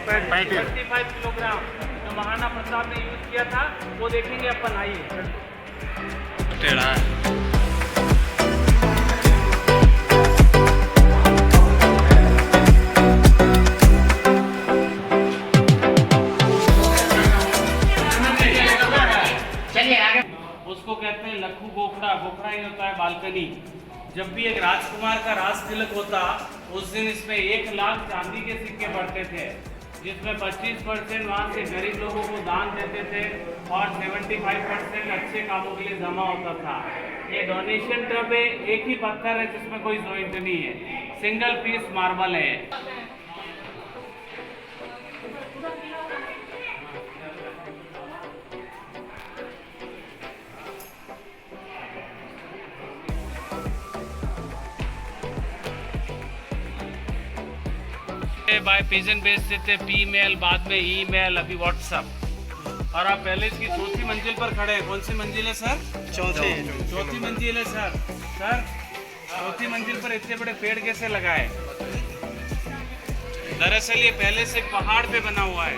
35 kilogram जो महाराणा प्रताप ने use किया था वो देखेंगे अपन। आइए। टेढ़ा है। उसको कहते हैं लखू गोखड़ा। गोखड़ा ही होता है बालकनी। जब भी एक राजकुमार का राज तिलक होता उस दिन इसमें 1 लाख चांदी के सिक्के पड़ते थे, जिसमें 25% वहाँ के गरीब लोगों को दान देते थे और 75% अच्छे कामों के लिए जमा होता था। ये डोनेशन टब है, एक ही पत्थर है जिसमें कोई जॉइंट नहीं है, सिंगल पीस मार्बल है। बाय पिजन भेजते थे, ईमेल, बाद में ईमेल, अभी व्हाट्सएप। और आप पहले इसकी चौथी मंजिल पर खड़े हैं। कौन सी मंजिल है सर? चौथी मंजिल है सर। सर चौथी मंजिल पर इतने बड़े पेड़ कैसे लगाए? दरअसल ये पहले से पहाड़ पे बना हुआ है।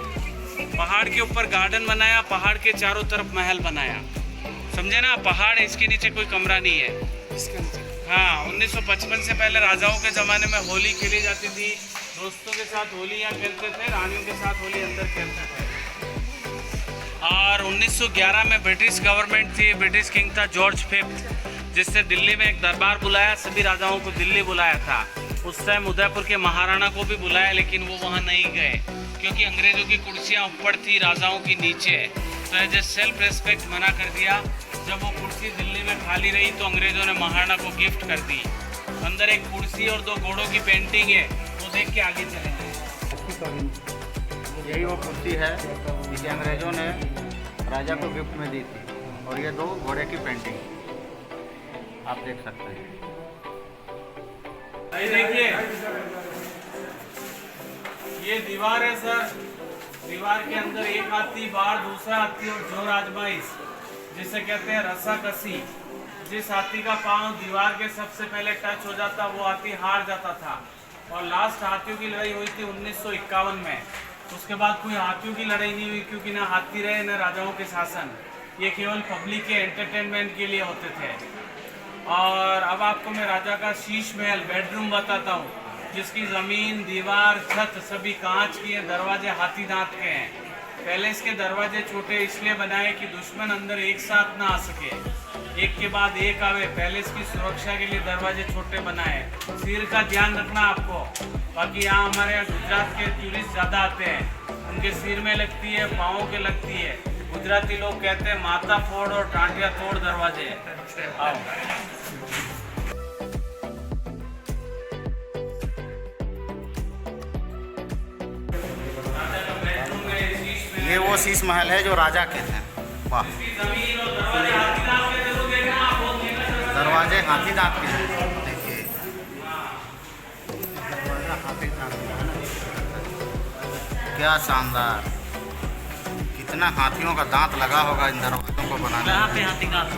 पहाड़ के ऊपर गार्डन बनाया, पहाड़ के चारों तरफ महल बनाया। समझे ना? पहाड़ है, इसके नीचे कोई कमरा नहीं है। हाँ, 1955 से पहले राजाओं के ज़माने में होली खेली जाती थी। दोस्तों के साथ होली यहाँ खेलते थे, रानियों के साथ होली अंदर खेलते थे। और 1911 में ब्रिटिश गवर्नमेंट थी, ब्रिटिश किंग था जॉर्ज फिफ्थ, जिससे दिल्ली में एक दरबार बुलाया। सभी राजाओं को दिल्ली बुलाया था। उस टाइम उदयपुर के महाराणा को भी बुलाया, लेकिन वो वहाँ नहीं गए क्योंकि अंग्रेज़ों की कुर्सियाँ ऊपर थी, राजाओं की नीचे। तो एज ए सेल्फ रेस्पेक्ट मना कर दिया। जब वो कुर्सी दिल्ली में खाली रही तो अंग्रेज़ों ने महाराणा को गिफ्ट कर दी। अंदर एक कुर्सी और 2 घोड़ों की पेंटिंग है, वो देख के आगे चलेंगे। यही वो कुर्सी है जिसे अंग्रेज़ों ने राजा को गिफ्ट में दी थी, और ये 2 घोड़े की पेंटिंग आप देख सकते हैं। देखिए ये दीवार है सर। दीवार के अंदर एक हाथी, बाहर दूसरा हाथी और जोर आजमाइश, जिसे कहते हैं रस्साकसी। जिस हाथी का पांव दीवार के सबसे पहले टच हो जाता वो हाथी हार जाता था। और लास्ट हाथियों की लड़ाई हुई थी 1951 में। उसके बाद कोई हाथियों की लड़ाई नहीं हुई, क्योंकि ना हाथी रहे न राजाओं के शासन। ये केवल पब्लिक के एंटरटेनमेंट के लिए होते थे। और अब आपको मैं राजा का शीश महल बेडरूम बताता हूँ, जिसकी ज़मीन, दीवार, छत सभी कांच की है। दरवाजे हाथी दांत के हैं। पैलेस के दरवाजे छोटे इसलिए बनाए कि दुश्मन अंदर एक साथ ना आ सके, एक के बाद एक आवे। पैलेस की सुरक्षा के लिए दरवाजे छोटे बनाए। सिर का ध्यान रखना आपको। बाकी यहाँ हमारे यहाँ गुजरात के टूरिस्ट ज़्यादा आते हैं, उनके सिर में लगती है, पाँव के लगती है। गुजराती लोग कहते हैं माथा फोड़ और टांटिया तोड़ दरवाजे। आओ। ये वो शीश महल है जो राजा के थे। वाह, दरवाजे हाथी दांत के हैं। देखिए दरवाजा हाथी दांत का, क्या शानदार। कितना हाथियों का दांत लगा होगा इन दरवाजों को बनाने में। हाथी दांत